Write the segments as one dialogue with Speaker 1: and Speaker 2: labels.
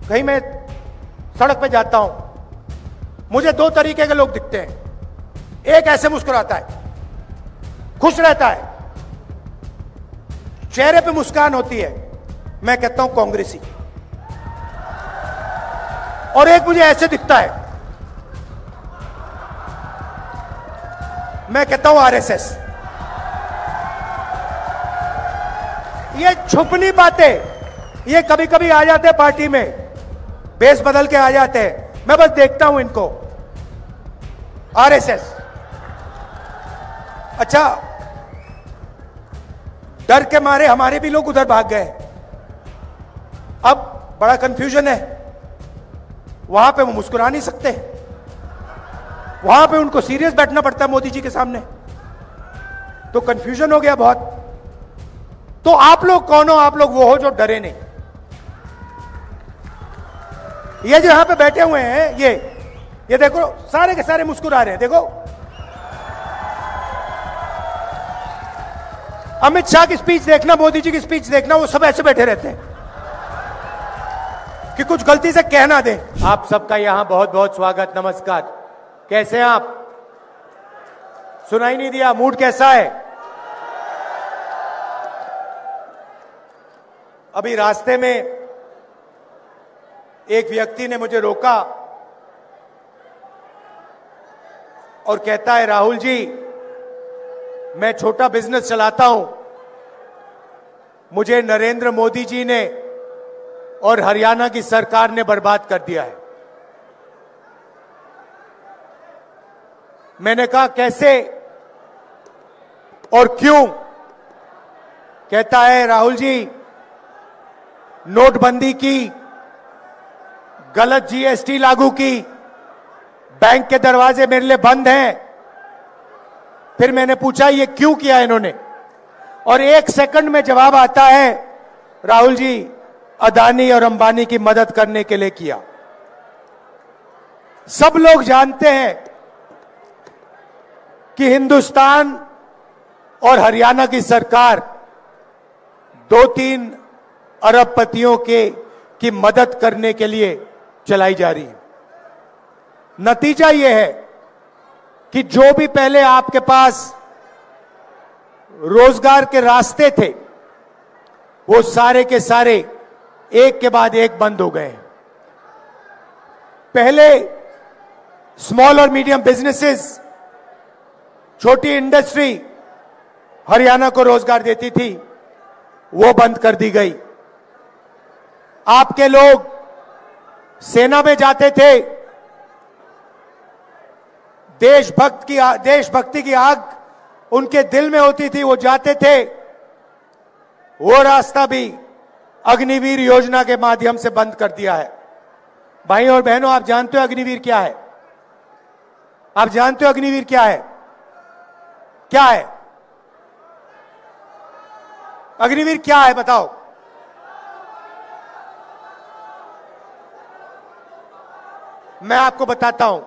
Speaker 1: कहीं मैं सड़क पे जाता हूं, मुझे दो तरीके के लोग दिखते हैं। एक ऐसे मुस्कुराता है, खुश रहता है, चेहरे पे मुस्कान होती है, मैं कहता हूं कांग्रेसी। और एक मुझे ऐसे दिखता है, मैं कहता हूं आरएसएस। ये छुपनी बातें, ये कभी कभी आ जाते हैं पार्टी में, बेस बदल के आ जाते हैं, मैं बस देखता हूं इनको, आरएसएस। अच्छा, डर के मारे हमारे भी लोग उधर भाग गए। अब बड़ा कंफ्यूजन है, वहां पे वो मुस्कुरा नहीं सकते, वहां पे उनको सीरियस बैठना पड़ता है मोदी जी के सामने, तो कंफ्यूजन हो गया बहुत। तो आप लोग कौन हो? आप लोग वो हो जो डरे नहीं। ये जो यहां पे बैठे हुए हैं, ये देखो, सारे के सारे मुस्कुरा रहे हैं। देखो, अमित शाह की स्पीच देखना, मोदी जी की स्पीच देखना, वो सब ऐसे बैठे रहते हैं कि कुछ गलती से कह ना दें। आप सबका यहां बहुत बहुत स्वागत, नमस्कार। कैसे हैं आप? सुनाई नहीं दिया, मूड कैसा है? अभी रास्ते में एक व्यक्ति ने मुझे रोका और कहता है, राहुल जी, मैं छोटा बिजनेस चलाता हूं, मुझे नरेंद्र मोदी जी ने और हरियाणा की सरकार ने बर्बाद कर दिया है। मैंने कहा, कैसे और क्यों? कहता है, राहुल जी, नोटबंदी की, गलत जीएसटी लागू की, बैंक के दरवाजे मेरे लिए बंद हैं। फिर मैंने पूछा, ये क्यों किया इन्होंने? और 1 सेकंड में जवाब आता है, राहुल जी, अदानी और अंबानी की मदद करने के लिए किया। सब लोग जानते हैं कि हिंदुस्तान और हरियाणा की सरकार 2-3 अरबपतियों की मदद करने के लिए चलाई जा रही है। नतीजा यह है कि जो भी पहले आपके पास रोजगार के रास्ते थे, वो सारे के सारे एक के बाद एक बंद हो गए। पहले स्मॉल और मीडियम बिजनेसेस, छोटी इंडस्ट्री हरियाणा को रोजगार देती थी, वो बंद कर दी गई। आपके लोग सेना में जाते थे, देशभक्ति की आग उनके दिल में होती थी, वो जाते थे, वो रास्ता भी अग्निवीर योजना के माध्यम से बंद कर दिया है। भाई और बहनों, आप जानते हो अग्निवीर क्या है? आप जानते हो अग्निवीर क्या है? क्या है अग्निवीर? क्या है बताओ? मैं आपको बताता हूं।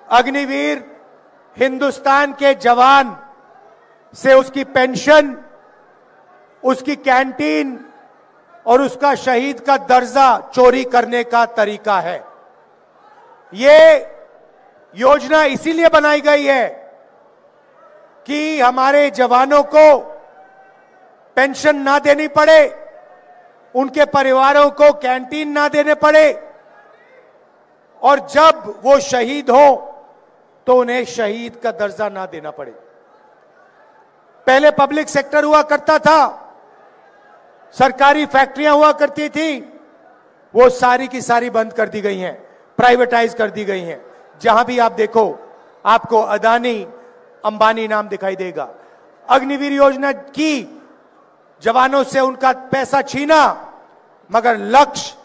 Speaker 1: अग्निवीर हिंदुस्तान के जवान से उसकी पेंशन, उसकी कैंटीन और उसका शहीद का दर्जा चोरी करने का तरीका है। ये योजना इसीलिए बनाई गई है कि हमारे जवानों को पेंशन ना देनी पड़े, उनके परिवारों को कैंटीन ना देने पड़े, और जब वो शहीद हो तो उन्हें शहीद का दर्जा ना देना पड़े। पहले पब्लिक सेक्टर हुआ करता था, सरकारी फैक्ट्रियां हुआ करती थी, वो सारी की सारी बंद कर दी गई हैं, प्राइवेटाइज कर दी गई हैं। जहां भी आप देखो, आपको अदानी, अंबानी नाम दिखाई देगा। अग्निवीर योजना की, जवानों से उनका पैसा छीना, मगर लक्ष्य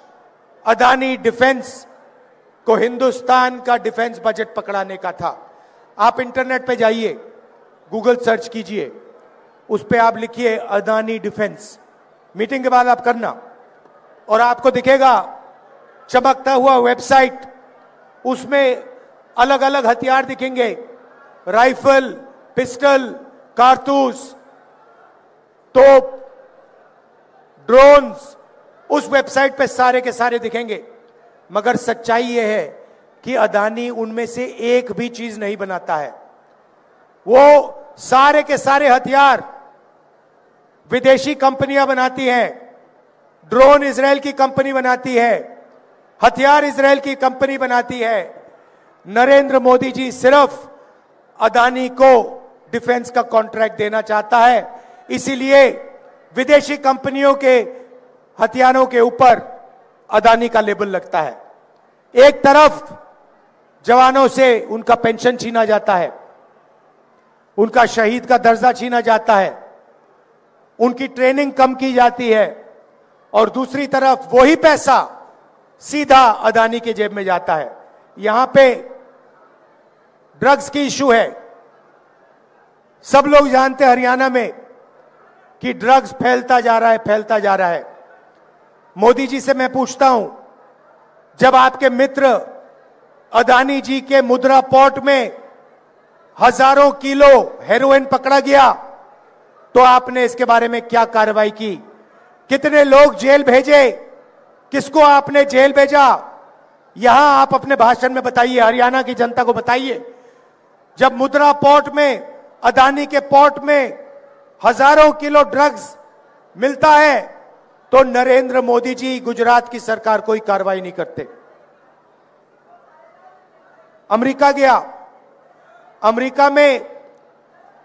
Speaker 1: अदानी डिफेंस को हिंदुस्तान का डिफेंस बजट पकड़ाने का था। आप इंटरनेट पे जाइए, गूगल सर्च कीजिए, उस पे आप लिखिए अदानी डिफेंस, मीटिंग के बाद आप करना, और आपको दिखेगा चमकता हुआ वेबसाइट, उसमें अलग अलग हथियार दिखेंगे, राइफल, पिस्टल, कारतूस, तोप, ड्रोन्स, उस वेबसाइट पे सारे के सारे दिखेंगे, मगर सच्चाई यह है कि अदानी उनमें से एक भी चीज नहीं बनाता है। वो सारे के सारे हथियार विदेशी कंपनियां बनाती हैं, ड्रोन इजराइल की कंपनी बनाती है, हथियार इजराइल की कंपनी बनाती है। नरेंद्र मोदी जी सिर्फ अदानी को डिफेंस का कॉन्ट्रैक्ट देना चाहता है, इसीलिए विदेशी कंपनियों के हथियारों के ऊपर अदानी का लेबल लगता है। एक तरफ जवानों से उनका पेंशन छीना जाता है, उनका शहीद का दर्जा छीना जाता है, उनकी ट्रेनिंग कम की जाती है, और दूसरी तरफ वही पैसा सीधा अदानी के जेब में जाता है। यहां पे ड्रग्स की इशू है। सब लोग जानते हैं हरियाणा में कि ड्रग्स फैलता जा रहा है, फैलता जा रहा है। मोदी जी से मैं पूछता हूं, जब आपके मित्र अदानी जी के मुद्रा पोर्ट में हजारों किलो हेरोइन पकड़ा गया, तो आपने इसके बारे में क्या कार्रवाई की? कितने लोग जेल भेजे? किसको आपने जेल भेजा? यहां आप अपने भाषण में बताइए, हरियाणा की जनता को बताइए। जब मुद्रा पोर्ट में, अदानी के पोर्ट में हजारों किलो ड्रग्स मिलता है, तो नरेंद्र मोदी जी, गुजरात की सरकार कोई कार्रवाई नहीं करते। अमेरिका गया, अमेरिका में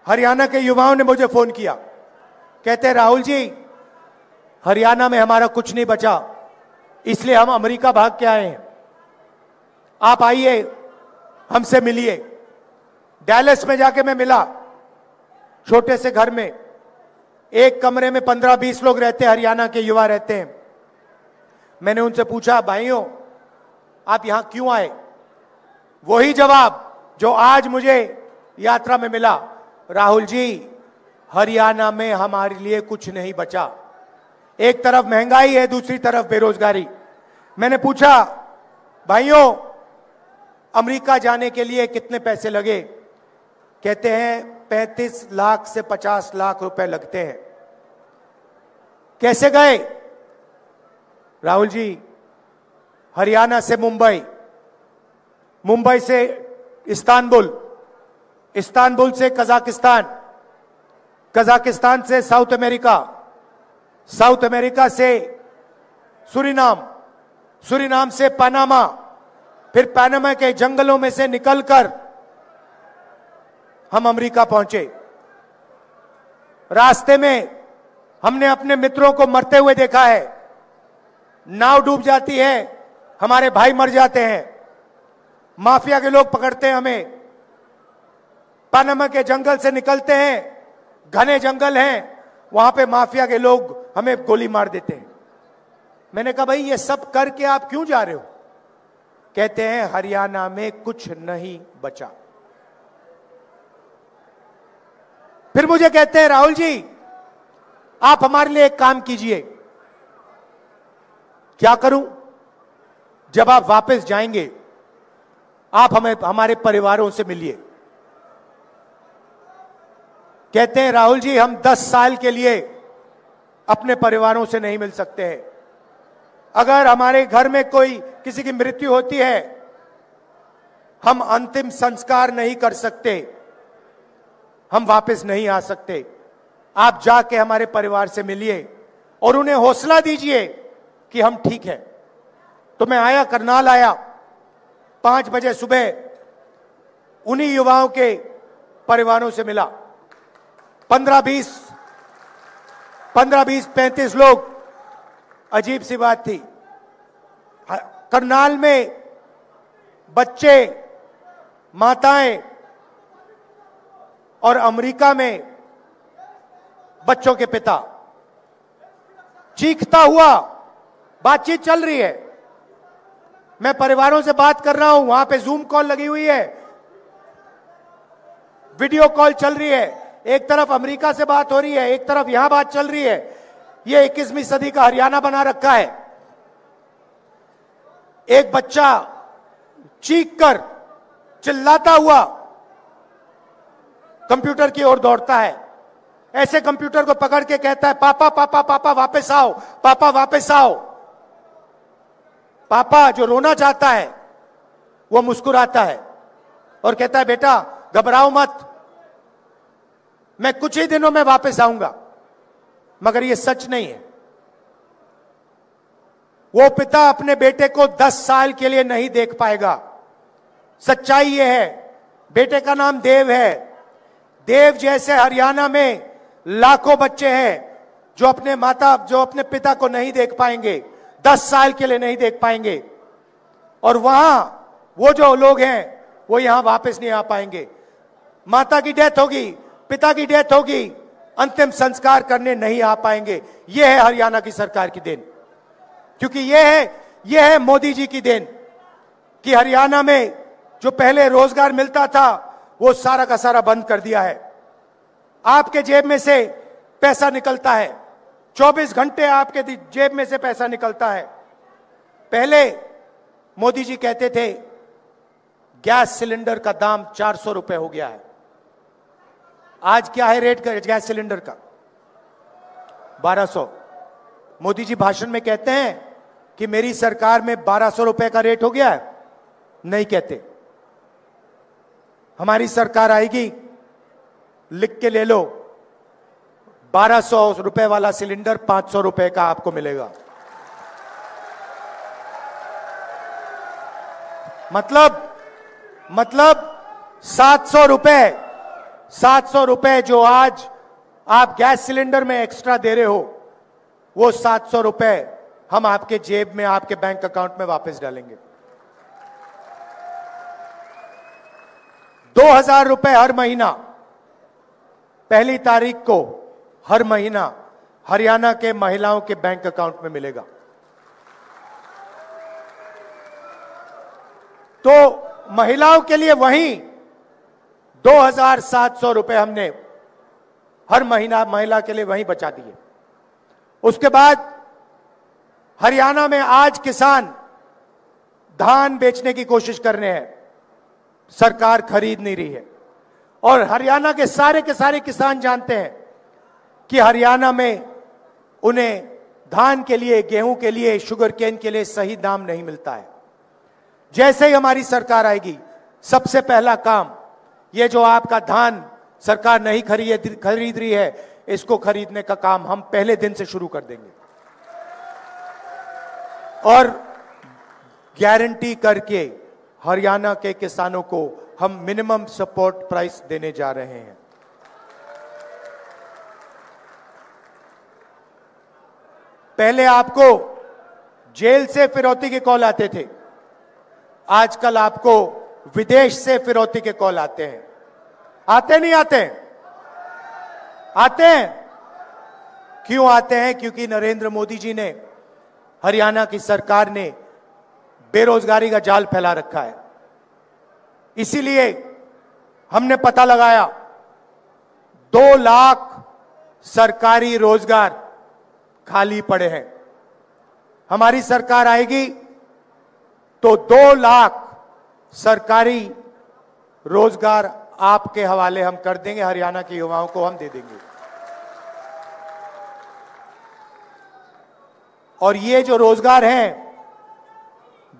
Speaker 1: हरियाणा के युवाओं ने मुझे फोन किया, कहते हैं राहुल जी, हरियाणा में हमारा कुछ नहीं बचा, इसलिए हम अमेरिका भाग के आए हैं। आप आइए, हमसे मिलिए। डैलस में जाके मैं मिला, छोटे से घर में, एक कमरे में 15-20 लोग रहते हैं, हरियाणा के युवा रहते हैं। मैंने उनसे पूछा, भाइयों आप यहां क्यों आए? वही जवाब जो आज मुझे यात्रा में मिला, राहुल जी हरियाणा में हमारे लिए कुछ नहीं बचा। एक तरफ महंगाई है, दूसरी तरफ बेरोजगारी। मैंने पूछा, भाइयों अमेरिका जाने के लिए कितने पैसे लगे? कहते हैं 35 लाख से 50 लाख रुपए लगते हैं। कैसे गए? राहुल जी, हरियाणा से मुंबई, मुंबई से इस्तांबुल, इस्तांबुल से कजाकिस्तान, कजाकिस्तान से साउथ अमेरिका, साउथ अमेरिका से सूरीनाम, सूरीनाम से पनामा, फिर पनामा के जंगलों में से निकलकर हम अमेरिका पहुंचे। रास्ते में हमने अपने मित्रों को मरते हुए देखा है, नाव डूब जाती है, हमारे भाई मर जाते हैं, माफिया के लोग पकड़ते हैं हमें। पनामा के जंगल से निकलते हैं, घने जंगल हैं, वहां पे माफिया के लोग हमें गोली मार देते हैं। मैंने कहा भाई ये सब करके आप क्यों जा रहे हो? कहते हैं हरियाणा में कुछ नहीं बचा। फिर मुझे कहते हैं राहुल जी आप हमारे लिए एक काम कीजिए। क्या करूं? जब आप वापस जाएंगे आप हमें हमारे परिवारों से मिलिए। कहते हैं राहुल जी हम 10 साल के लिए अपने परिवारों से नहीं मिल सकते हैं। अगर हमारे घर में कोई किसी की मृत्यु होती है, हम अंतिम संस्कार नहीं कर सकते, हम वापस नहीं आ सकते। आप जाके हमारे परिवार से मिलिए और उन्हें हौसला दीजिए कि हम ठीक हैं। तो मैं आया, करनाल आया, 5 बजे सुबह उन्हीं युवाओं के परिवारों से मिला। 15-20, 35 लोग। अजीब सी बात थी, करनाल में बच्चे, माताएं, और अमेरिका में बच्चों के पिता चीखता हुआ बातचीत चल रही है। मैं परिवारों से बात कर रहा हूं, वहां पे जूम कॉल लगी हुई है, वीडियो कॉल चल रही है, एक तरफ अमेरिका से बात हो रही है, एक तरफ यहां बात चल रही है। ये 21वीं सदी का हरियाणा बना रखा है। एक बच्चा चीख कर चिल्लाता हुआ कंप्यूटर की ओर दौड़ता है, ऐसे कंप्यूटर को पकड़ के कहता है पापा पापा पापा वापस आओ, पापा वापस आओ। पापा जो रोना चाहता है वो मुस्कुराता है और कहता है बेटा घबराओ मत, मैं कुछ ही दिनों में वापस आऊंगा। मगर ये सच नहीं है। वो पिता अपने बेटे को 10 साल के लिए नहीं देख पाएगा। सच्चाई ये है, बेटे का नाम देव है। देव जैसे हरियाणा में लाखों बच्चे हैं जो अपने पिता को नहीं देख पाएंगे, 10 साल के लिए नहीं देख पाएंगे। और वहां वो जो लोग हैं वो यहां वापस नहीं आ पाएंगे। माता की डेथ होगी, पिता की डेथ होगी, अंतिम संस्कार करने नहीं आ पाएंगे। यह है हरियाणा की सरकार की देन। क्योंकि यह है मोदी जी की देन कि हरियाणा में जो पहले रोजगार मिलता था वो सारा का सारा बंद कर दिया है। आपके जेब में से पैसा निकलता है, 24 घंटे आपके जेब में से पैसा निकलता है। पहले मोदी जी कहते थे गैस सिलेंडर का दाम 400 रुपए हो गया है। आज क्या है रेट गैस सिलेंडर का? 1200। मोदी जी भाषण में कहते हैं कि मेरी सरकार में 1200 रुपए का रेट हो गया है? नहीं कहते। हमारी सरकार आएगी, लिख के ले लो, 1200 रुपए वाला सिलेंडर 500 रुपए का आपको मिलेगा। मतलब 700 रुपए जो आज आप गैस सिलेंडर में एक्स्ट्रा दे रहे हो, वो 700 रुपए हम आपके जेब में, आपके बैंक अकाउंट में वापस डालेंगे। 2000 रुपए हर महीना, पहली तारीख को हर महीना हरियाणा के महिलाओं के बैंक अकाउंट में मिलेगा। तो महिलाओं के लिए वहीं 2700 रुपए हमने हर महीना महिला के लिए वहीं बचा दिए। उसके बाद हरियाणा में आज किसान धान बेचने की कोशिश कर रहे हैं, सरकार खरीद नहीं रही है। और हरियाणा के सारे किसान जानते हैं कि हरियाणा में उन्हें धान के लिए, गेहूं के लिए, शुगर केन के लिए सही दाम नहीं मिलता है। जैसे ही हमारी सरकार आएगी, सबसे पहला काम, ये जो आपका धान सरकार नहीं खरीद रही है, इसको खरीदने का काम हम पहले दिन से शुरू कर देंगे। और गारंटी करके हरियाणा के किसानों को हम मिनिमम सपोर्ट प्राइस देने जा रहे हैं। पहले आपको जेल से फिरौती के कॉल आते थे, आजकल आपको विदेश से फिरौती के कॉल आते हैं। आते नहीं आते? आते हैं। क्यों आते हैं? क्योंकि नरेंद्र मोदी जी ने, हरियाणा की सरकार ने बेरोजगारी का जाल फैला रखा है। इसीलिए हमने पता लगाया 2 लाख सरकारी रोजगार खाली पड़े हैं। हमारी सरकार आएगी तो 2 लाख सरकारी रोजगार आपके हवाले हम कर देंगे, हरियाणा के युवाओं को हम दे देंगे। और ये जो रोजगार हैं,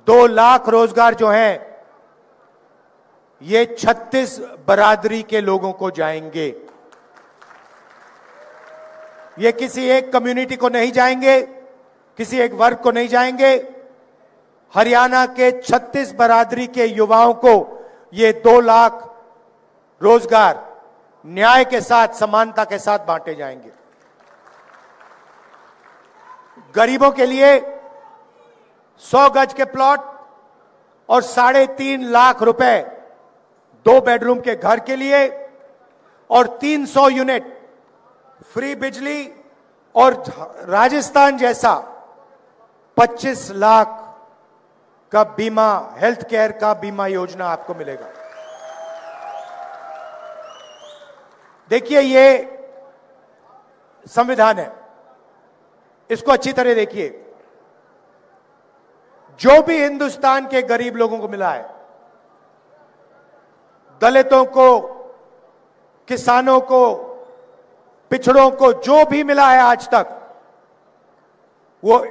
Speaker 1: 2 लाख रोजगार जो हैं, ये 36 बरादरी के लोगों को जाएंगे। ये किसी एक कम्युनिटी को नहीं जाएंगे, किसी एक वर्ग को नहीं जाएंगे। हरियाणा के 36 बरादरी के युवाओं को ये 2 लाख रोजगार न्याय के साथ, समानता के साथ बांटे जाएंगे। गरीबों के लिए 100 गज के प्लॉट और 3.5 लाख रुपए 2 बेडरूम के घर के लिए, और 300 यूनिट फ्री बिजली, और राजस्थान जैसा 25 लाख का बीमा, हेल्थ केयर का बीमा योजना आपको मिलेगा। देखिए, ये संविधान है, इसको अच्छी तरह देखिए। जो भी हिंदुस्तान के गरीब लोगों को मिला है, दलितों को, किसानों को, पिछड़ों को, जो भी मिला है आज तक, वो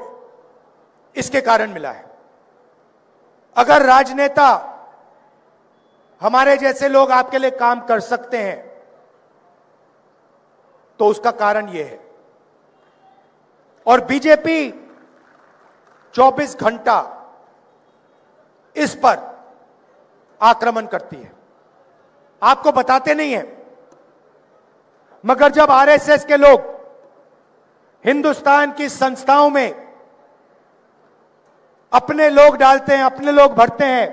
Speaker 1: इसके कारण मिला है। अगर राजनेता हमारे जैसे लोग आपके लिए काम कर सकते हैं तो उसका कारण यह है। और बीजेपी 24 घंटा इस पर आक्रमण करती है, आपको बताते नहीं है। मगर जब आरएसएस के लोग हिंदुस्तान की संस्थाओं में अपने लोग डालते हैं, अपने लोग भरते हैं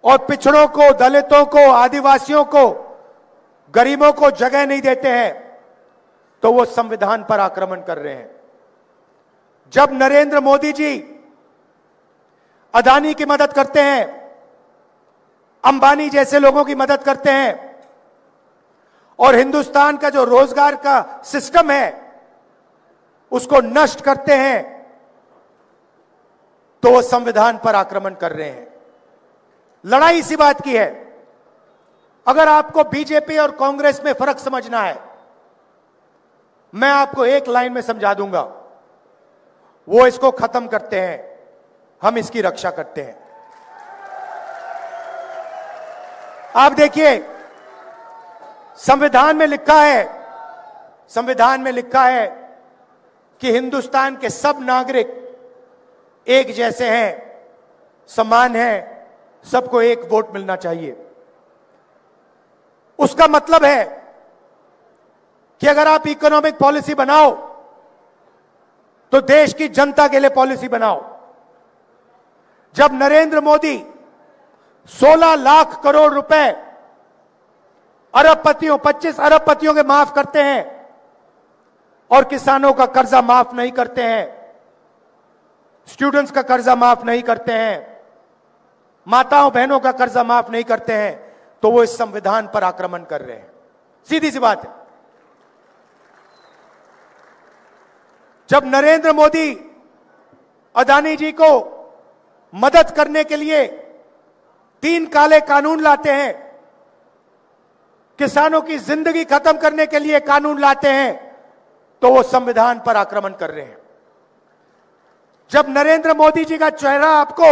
Speaker 1: और पिछड़ों को, दलितों को, आदिवासियों को, गरीबों को जगह नहीं देते हैं, तो वो संविधान पर आक्रमण कर रहे हैं। जब नरेंद्र मोदी जी अदानी की मदद करते हैं, अंबानी जैसे लोगों की मदद करते हैं और हिंदुस्तान का जो रोजगार का सिस्टम है उसको नष्ट करते हैं, तो वो संविधान पर आक्रमण कर रहे हैं। लड़ाई इसी बात की है। अगर आपको बीजेपी और कांग्रेस में फर्क समझना है, मैं आपको एक लाइन में समझा दूंगा। वो इसको खत्म करते हैं, हम इसकी रक्षा करते हैं। आप देखिए, संविधान में लिखा है, संविधान में लिखा है कि हिंदुस्तान के सब नागरिक एक जैसे हैं, समान हैं, सबको एक वोट मिलना चाहिए। उसका मतलब है कि अगर आप इकोनॉमिक पॉलिसी बनाओ तो देश की जनता के लिए पॉलिसी बनाओ। जब नरेंद्र मोदी 16 लाख करोड़ रुपए अरबपतियों, 25 अरबपतियों के माफ करते हैं और किसानों का कर्जा माफ नहीं करते हैं, स्टूडेंट्स का कर्जा माफ नहीं करते हैं, माताओं बहनों का कर्जा माफ नहीं करते हैं, तो वो इस संविधान पर आक्रमण कर रहे हैं। सीधी सी बात है। जब नरेंद्र मोदी अदानी जी को मदद करने के लिए 3 काले कानून लाते हैं, किसानों की जिंदगी खत्म करने के लिए कानून लाते हैं, तो वो संविधान पर आक्रमण कर रहे हैं। जब नरेंद्र मोदी जी का चेहरा आपको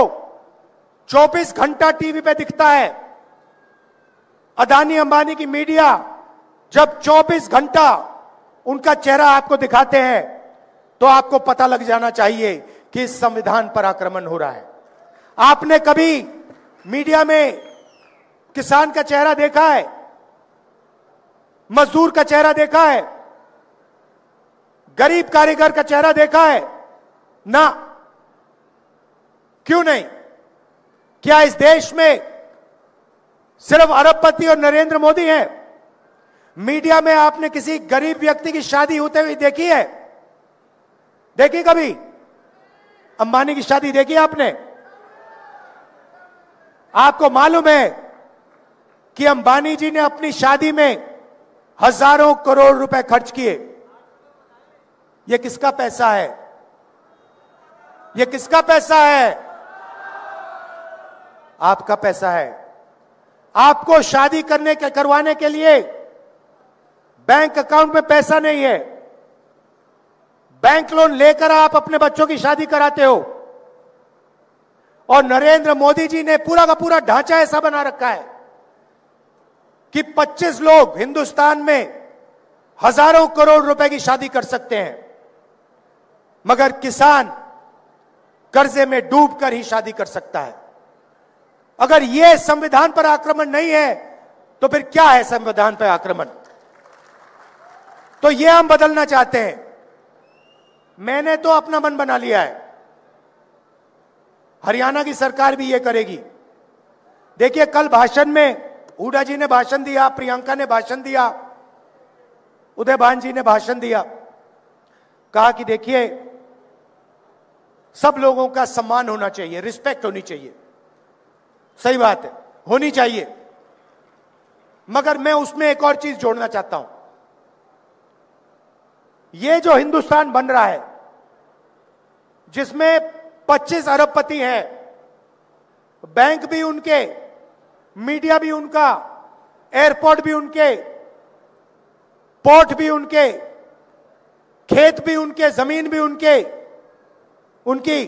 Speaker 1: 24 घंटा टीवी पे दिखता है, अदानी अंबानी की मीडिया जब 24 घंटा उनका चेहरा आपको दिखाते हैं, तो आपको पता लग जाना चाहिए कि इस संविधान पर आक्रमण हो रहा है। आपने कभी मीडिया में किसान का चेहरा देखा है, मजदूर का चेहरा देखा है, गरीब कारीगर का चेहरा देखा है? ना। क्यों नहीं? क्या इस देश में सिर्फ अरबपति और नरेंद्र मोदी हैं? मीडिया में आपने किसी गरीब व्यक्ति की शादी होते हुए देखी है? देखी कभी? अंबानी की शादी देखी आपने? आपको मालूम है कि अंबानी जी ने अपनी शादी में हजारों करोड़ रुपए खर्च किए। यह किसका पैसा है? यह किसका पैसा है? आपका पैसा है। आपको शादी करवाने के लिए बैंक अकाउंट में पैसा नहीं है, बैंक लोन लेकर आप अपने बच्चों की शादी कराते हो। और नरेंद्र मोदी जी ने पूरा का पूरा ढांचा ऐसा बना रखा है कि 25 लोग हिंदुस्तान में हजारों करोड़ रुपए की शादी कर सकते हैं, मगर किसान कर्जे में डूबकर ही शादी कर सकता है। अगर यह संविधान पर आक्रमण नहीं है तो फिर क्या है संविधान पर आक्रमण? तो यह हम बदलना चाहते हैं। मैंने तो अपना मन बना लिया है, हरियाणा की सरकार भी यह करेगी। देखिए, कल भाषण में हुड्डा जी ने भाषण दिया, प्रियंका ने भाषण दिया, उदयभान जी ने भाषण दिया, कहा कि देखिए सब लोगों का सम्मान होना चाहिए, रिस्पेक्ट होनी चाहिए। सही बात है, होनी चाहिए, मगर मैं उसमें एक और चीज जोड़ना चाहता हूं। ये जो हिंदुस्तान बन रहा है जिसमें 25 अरबपति हैं, बैंक भी उनके, मीडिया भी उनका, एयरपोर्ट भी उनके, पोर्ट भी उनके, खेत भी उनके, जमीन भी उनकी,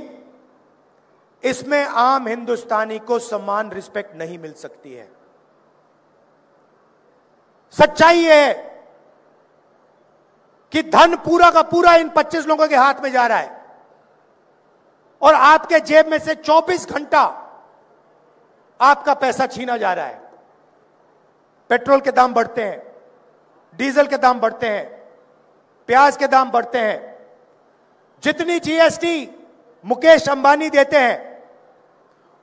Speaker 1: इसमें आम हिंदुस्तानी को समान रिस्पेक्ट नहीं मिल सकती है। सच्चाई यह है कि धन पूरा का पूरा इन 25 लोगों के हाथ में जा रहा है और आपके जेब में से 24 घंटा आपका पैसा छीना जा रहा है। पेट्रोल के दाम बढ़ते हैं, डीजल के दाम बढ़ते हैं, प्याज के दाम बढ़ते हैं। जितनी जीएसटी मुकेश अंबानी देते हैं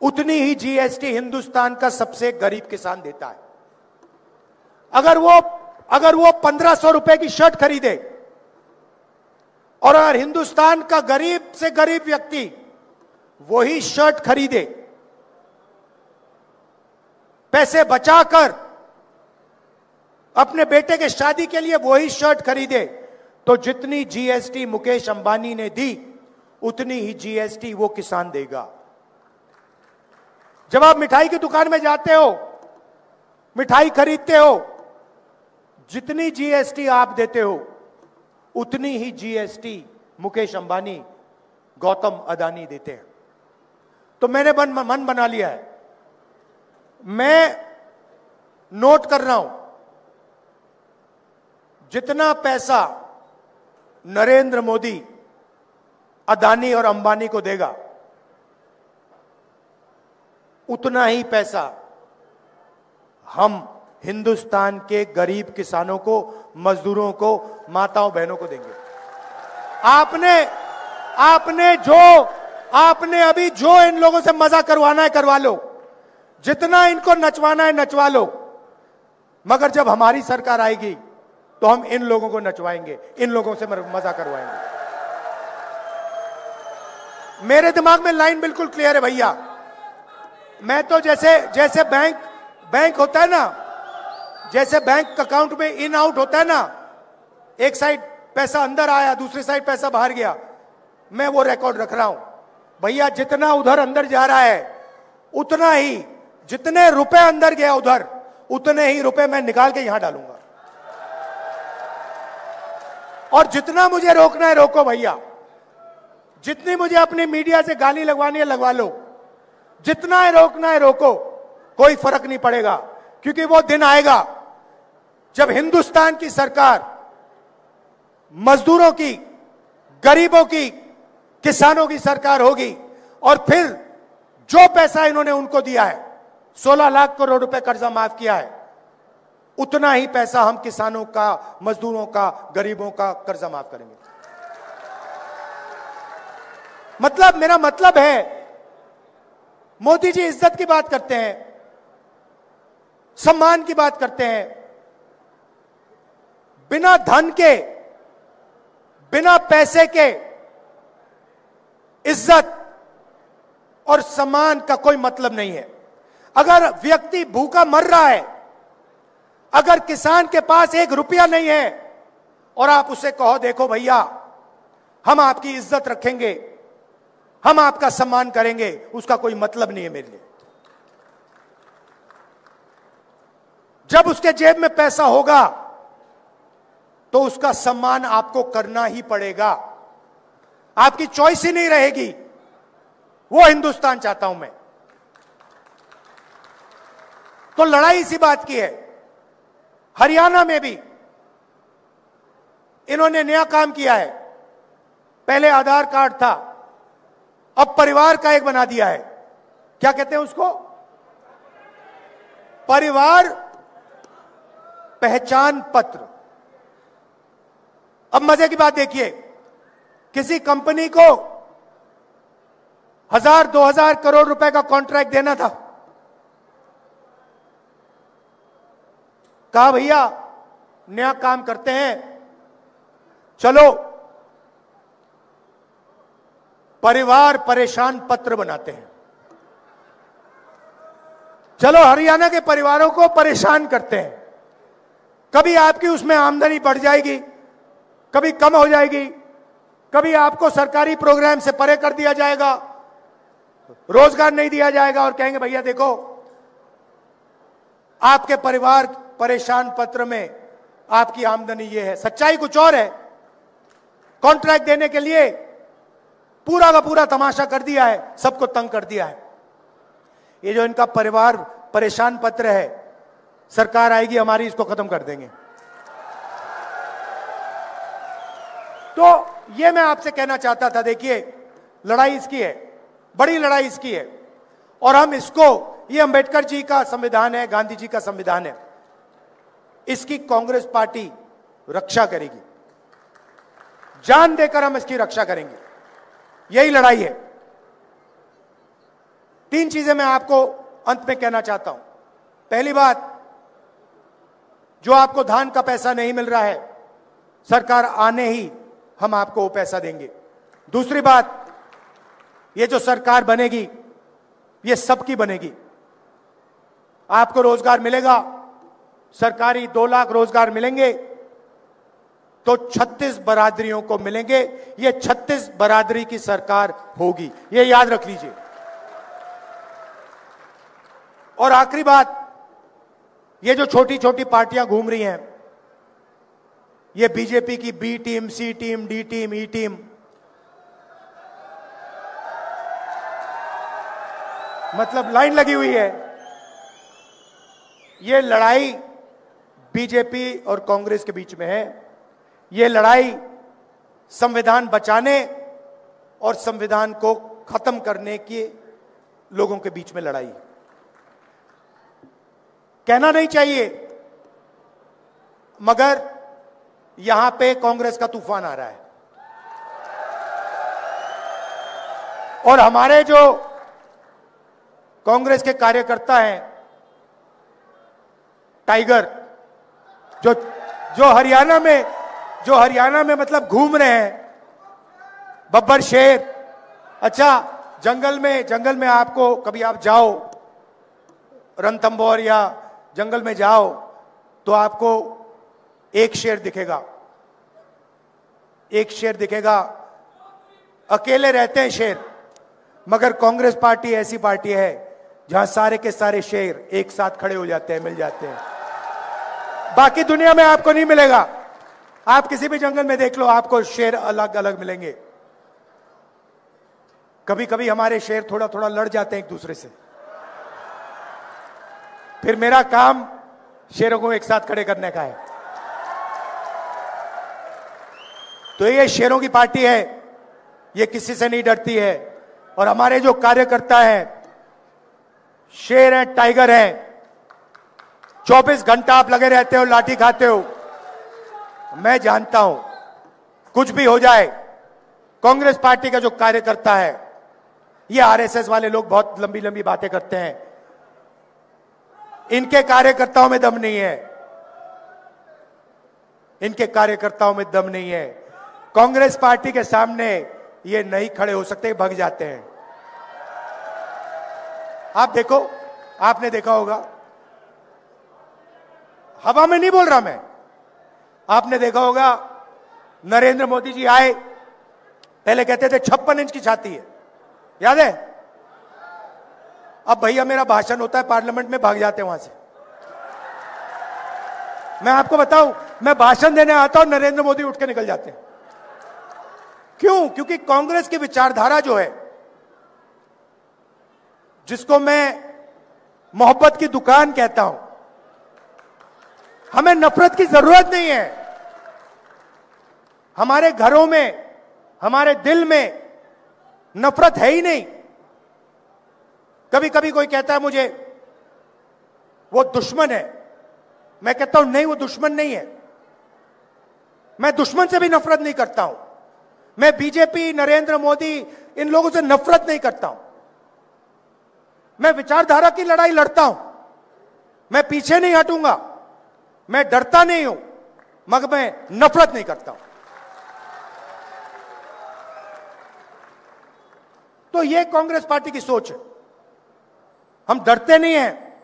Speaker 1: उतनी ही जीएसटी हिंदुस्तान का सबसे गरीब किसान देता है। अगर वो 1500 रुपए की शर्ट खरीदे और अगर हिंदुस्तान का गरीब से गरीब व्यक्ति वही शर्ट खरीदे, पैसे बचाकर अपने बेटे के शादी के लिए वही शर्ट खरीदे, तो जितनी जीएसटी मुकेश अंबानी ने दी उतनी ही जीएसटी वो किसान देगा। जब आप मिठाई की दुकान में जाते हो, मिठाई खरीदते हो, जितनी जीएसटी आप देते हो उतनी ही जीएसटी मुकेश अंबानी, गौतम अदानी देते हैं। तो मैंने मन बना लिया है, मैं नोट कर रहा हूं जितना पैसा नरेंद्र मोदी अदानी और अंबानी को देगा उतना ही पैसा हम हिंदुस्तान के गरीब किसानों को, मजदूरों को, माताओं बहनों को देंगे। आपने अभी जो इन लोगों से मजा करवाना है करवा लो, जितना इनको नचवाना है नचवा लो, मगर जब हमारी सरकार आएगी तो हम इन लोगों को नचवाएंगे, इन लोगों से मजा करवाएंगे। मेरे दिमाग में लाइन बिल्कुल क्लियर है भैया। मैं तो जैसे बैंक होता है ना, जैसे बैंक अकाउंट में इन आउट होता है ना, एक साइड पैसा अंदर आया, दूसरी साइड पैसा बाहर गया, मैं वो रिकॉर्ड रख रहा हूं भैया। जितना उधर अंदर जा रहा है उतना ही, जितने रुपए अंदर गया उधर उतने ही रुपए मैं निकाल के यहां डालूंगा। और जितना मुझे रोकना है रोको भैया, जितनी मुझे अपनी मीडिया से गाली लगवानी है लगवा लो, जितना है रोकना है रोको, कोई फर्क नहीं पड़ेगा। क्योंकि वो दिन आएगा जब हिंदुस्तान की सरकार मजदूरों की, गरीबों की, किसानों की सरकार होगी और फिर जो पैसा इन्होंने उनको दिया है, 16 लाख करोड़ रुपए कर्जा माफ किया है, उतना ही पैसा हम किसानों का, मजदूरों का, गरीबों का कर्जा माफ करेंगे। मेरा मतलब है, मोदी जी इज्जत की बात करते हैं, सम्मान की बात करते हैं, बिना धन के, बिना पैसे के इज्जत और सम्मान का कोई मतलब नहीं है। अगर व्यक्ति भूखा मर रहा है, अगर किसान के पास 1 रुपया नहीं है और आप उसे कहो देखो भैया हम आपकी इज्जत रखेंगे, हम आपका सम्मान करेंगे, उसका कोई मतलब नहीं है मेरे लिए। जब उसके जेब में पैसा होगा तो उसका सम्मान आपको करना ही पड़ेगा, आपकी चॉइस ही नहीं रहेगी। वो हिंदुस्तान चाहता हूं मैं। तो लड़ाई इसी बात की है। हरियाणा में भी इन्होंने नया काम किया है। पहले आधार कार्ड था, अब परिवार का एक बना दिया है। क्या कहते हैं उसको? परिवार पहचान पत्र। अब मजे की बात देखिए, किसी कंपनी को 1000-2000 करोड़ रुपए का कॉन्ट्रैक्ट देना था। कहा भैया नया काम करते हैं, चलो परिवार परेशान पत्र बनाते हैं, चलो हरियाणा के परिवारों को परेशान करते हैं। कभी आपकी उसमें आमदनी बढ़ जाएगी, कभी कम हो जाएगी, कभी आपको सरकारी प्रोग्राम से परे कर दिया जाएगा, रोजगार नहीं दिया जाएगा और कहेंगे भैया देखो आपके परिवार परेशान पत्र में आपकी आमदनी ये है। सच्चाई कुछ और है। कॉन्ट्रैक्ट देने के लिए पूरा का पूरा तमाशा कर दिया है, सबको तंग कर दिया है। ये जो इनका परिवार परेशान पत्र है, सरकार आएगी हमारी, इसको खत्म कर देंगे। तो ये मैं आपसे कहना चाहता था, देखिए लड़ाई इसकी है, बड़ी लड़ाई इसकी है, और हम इसको, ये अंबेडकर जी का संविधान है, गांधी जी का संविधान है, इसकी कांग्रेस पार्टी रक्षा करेगी, जान देकर हम इसकी रक्षा करेंगे। यही लड़ाई है। 3 चीजें मैं आपको अंत में कहना चाहता हूं। पहली बात, जो आपको धान का पैसा नहीं मिल रहा है, सरकार आने ही हम आपको वो पैसा देंगे। दूसरी बात, ये जो सरकार बनेगी ये सबकी बनेगी। आपको रोजगार मिलेगा, सरकारी 2 लाख रोजगार मिलेंगे तो 36 बरादरियों को मिलेंगे। ये 36 बरादरी की सरकार होगी, ये याद रख लीजिए। और आखिरी बात, ये जो छोटी छोटी पार्टियां घूम रही हैं, ये बीजेपी की बी टीम, सी टीम, डी टीम, ई टीम, मतलब लाइन लगी हुई है। ये लड़ाई बीजेपी और कांग्रेस के बीच में है। ये लड़ाई संविधान बचाने और संविधान को खत्म करने के लोगों के बीच में लड़ाई। कहना नहीं चाहिए, मगर यहां पे कांग्रेस का तूफान आ रहा है, और हमारे जो कांग्रेस के कार्यकर्ता हैं, टाइगर, जो हरियाणा में मतलब घूम रहे हैं, बब्बर शेर। अच्छा, जंगल में आपको कभी आप जाओ, रणथंभौर या जंगल में जाओ, तो आपको एक शेर दिखेगा, एक शेर दिखेगा। अकेले रहते हैं शेर, मगर कांग्रेस पार्टी ऐसी पार्टी है जहां सारे के सारे शेर एक साथ खड़े हो जाते हैं, मिल जाते हैं। बाकी दुनिया में आपको नहीं मिलेगा। आप किसी भी जंगल में देख लो, आपको शेर अलग अलग मिलेंगे। कभी कभी हमारे शेर थोड़ा थोड़ा लड़ जाते हैं एक दूसरे से, फिर मेरा काम शेरों को एक साथ खड़े करने का है। तो ये शेरों की पार्टी है, ये किसी से नहीं डरती है। और हमारे जो कार्यकर्ता हैं, शेर हैं, टाइगर हैं। 24 घंटा आप लगे रहते हो, लाठी खाते हो। मैं जानता हूं, कुछ भी हो जाए, कांग्रेस पार्टी का जो कार्यकर्ता है, ये आरएसएस वाले लोग बहुत लंबी लंबी बातें करते हैं, इनके कार्यकर्ताओं में दम नहीं है, इनके कार्यकर्ताओं में दम नहीं है। कांग्रेस पार्टी के सामने ये नहीं खड़े हो सकते, भाग जाते हैं। आप देखो, आपने देखा होगा, हवा में नहीं बोल रहा मैं, आपने देखा होगा नरेंद्र मोदी जी आए, पहले कहते थे 56 इंच की छाती है, याद है? अब भैया मेरा भाषण होता है पार्लियामेंट में, भाग जाते हैं वहां से। मैं आपको बताऊं, मैं भाषण देने आता हूं, नरेंद्र मोदी उठ के निकल जाते हैं। क्यों? क्योंकि कांग्रेस की विचारधारा जो है, जिसको मैं मोहब्बत की दुकान कहता हूं, हमें नफरत की जरूरत नहीं है। हमारे घरों में, हमारे दिल में नफरत है ही नहीं। कभी कभी कोई कहता है मुझे वो दुश्मन है, मैं कहता हूं नहीं, वो दुश्मन नहीं है। मैं दुश्मन से भी नफरत नहीं करता हूं। मैं बीजेपी, नरेंद्र मोदी, इन लोगों से नफरत नहीं करता हूं। मैं विचारधारा की लड़ाई लड़ता हूं, मैं पीछे नहीं हटूंगा, मैं डरता नहीं हूं, मगर मैं नफरत नहीं करता हूं। तो यह कांग्रेस पार्टी की सोच है। हम डरते नहीं हैं,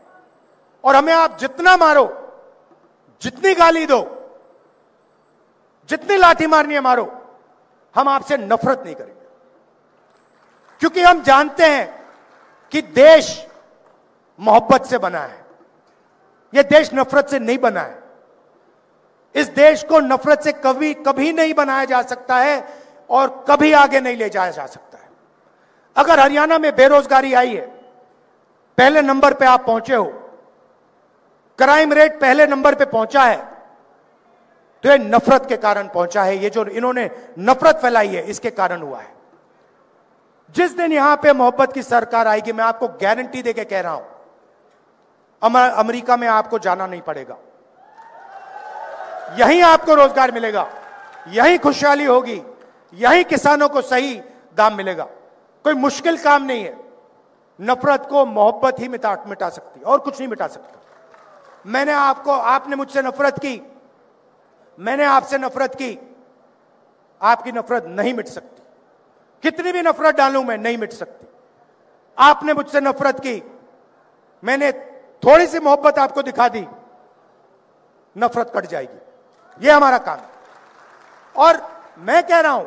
Speaker 1: और हमें आप जितना मारो, जितनी गाली दो, जितनी लाठी मारनी है मारो, हम आपसे नफरत नहीं करेंगे। क्योंकि हम जानते हैं कि देश मोहब्बत से बना है, यह देश नफरत से नहीं बना है। इस देश को नफरत से कभी नहीं बनाया जा सकता है, और कभी आगे नहीं ले जाया जा सकता है। अगर हरियाणा में बेरोजगारी आई है, पहले नंबर पे आप पहुंचे हो, क्राइम रेट पहले नंबर पे पहुंचा है, तो ये नफरत के कारण पहुंचा है। ये जो इन्होंने नफरत फैलाई है, इसके कारण हुआ है। जिस दिन यहां पे मोहब्बत की सरकार आएगी, मैं आपको गारंटी देके कह रहा हूं, अमेरिका में आपको जाना नहीं पड़ेगा, यहीं आपको रोजगार मिलेगा, यहीं खुशहाली होगी, यहीं किसानों को सही दाम मिलेगा। कोई मुश्किल काम नहीं है। नफरत को मोहब्बत ही मिटा सकती है और कुछ नहीं मिटा सकता। आपने मुझसे नफरत की, मैंने आपसे नफरत की, आपकी नफरत नहीं मिट सकती। कितनी भी नफरत डालूं मैं, नहीं मिट सकती। आपने मुझसे नफरत की, मैंने थोड़ी सी मोहब्बत आपको दिखा दी, नफरत कट जाएगी। ये हमारा काम है। और मैं कह रहा हूं,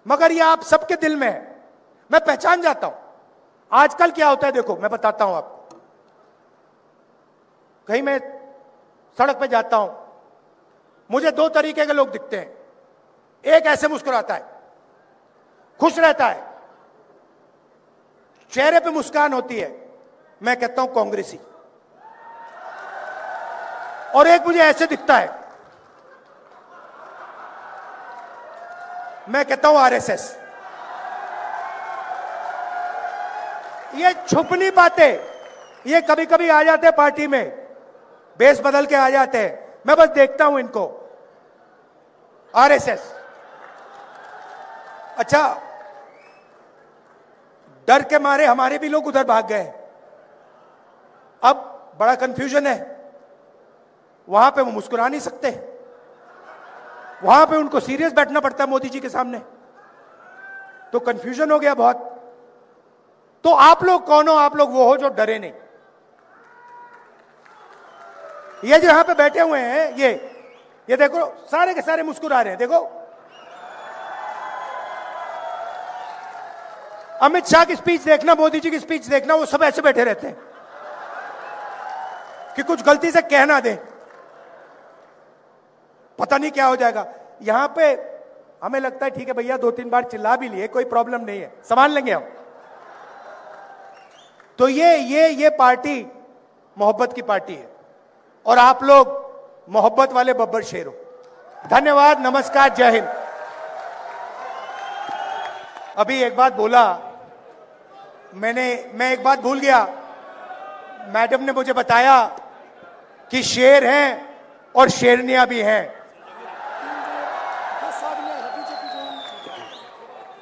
Speaker 1: मगर ये आप सबके दिल में है, मैं पहचान जाता हूं। आजकल क्या होता है, देखो मैं बताता हूं आपको। कहीं मैं सड़क पे जाता हूं, मुझे दो तरीके के लोग दिखते हैं। एक ऐसे मुस्कुराता है, खुश रहता है, चेहरे पे मुस्कान होती है, मैं कहता हूं कांग्रेसी। और एक मुझे ऐसे दिखता है, मैं कहता हूं आरएसएस। ये छुपनी बातें, ये कभी कभी आ जाते हैं पार्टी में, बेस बदल के आ जाते हैं, मैं बस देखता हूं इनको, आरएसएस। अच्छा, डर के मारे हमारे भी लोग उधर भाग गए। अब बड़ा कंफ्यूजन है, वहां पे वो मुस्कुरा नहीं सकते, वहां पे उनको सीरियस बैठना पड़ता है मोदी जी के सामने, तो कंफ्यूजन हो गया बहुत। तो आप लोग कौन हो? आप लोग वो हो जो डरे नहीं। ये जो यहां पे बैठे हुए हैं, ये देखो, सारे के सारे मुस्कुरा रहे हैं। देखो, अमित शाह की स्पीच देखना, मोदी जी की स्पीच देखना, वो सब ऐसे बैठे रहते हैं कि कुछ गलती से कह ना दें, पता नहीं क्या हो जाएगा। यहां पे हमें लगता है ठीक है भैया, 2-3 बार चिल्ला भी लिए, कोई प्रॉब्लम नहीं है, संभाल लेंगे हम। तो ये पार्टी मोहब्बत की पार्टी है, और आप लोग मोहब्बत वाले बब्बर शेर हो। धन्यवाद, नमस्कार, जय हिंद। अभी एक बात बोला मैं एक बात भूल गया। मैडम ने मुझे बताया कि शेर हैं और शेरनियां भी हैं।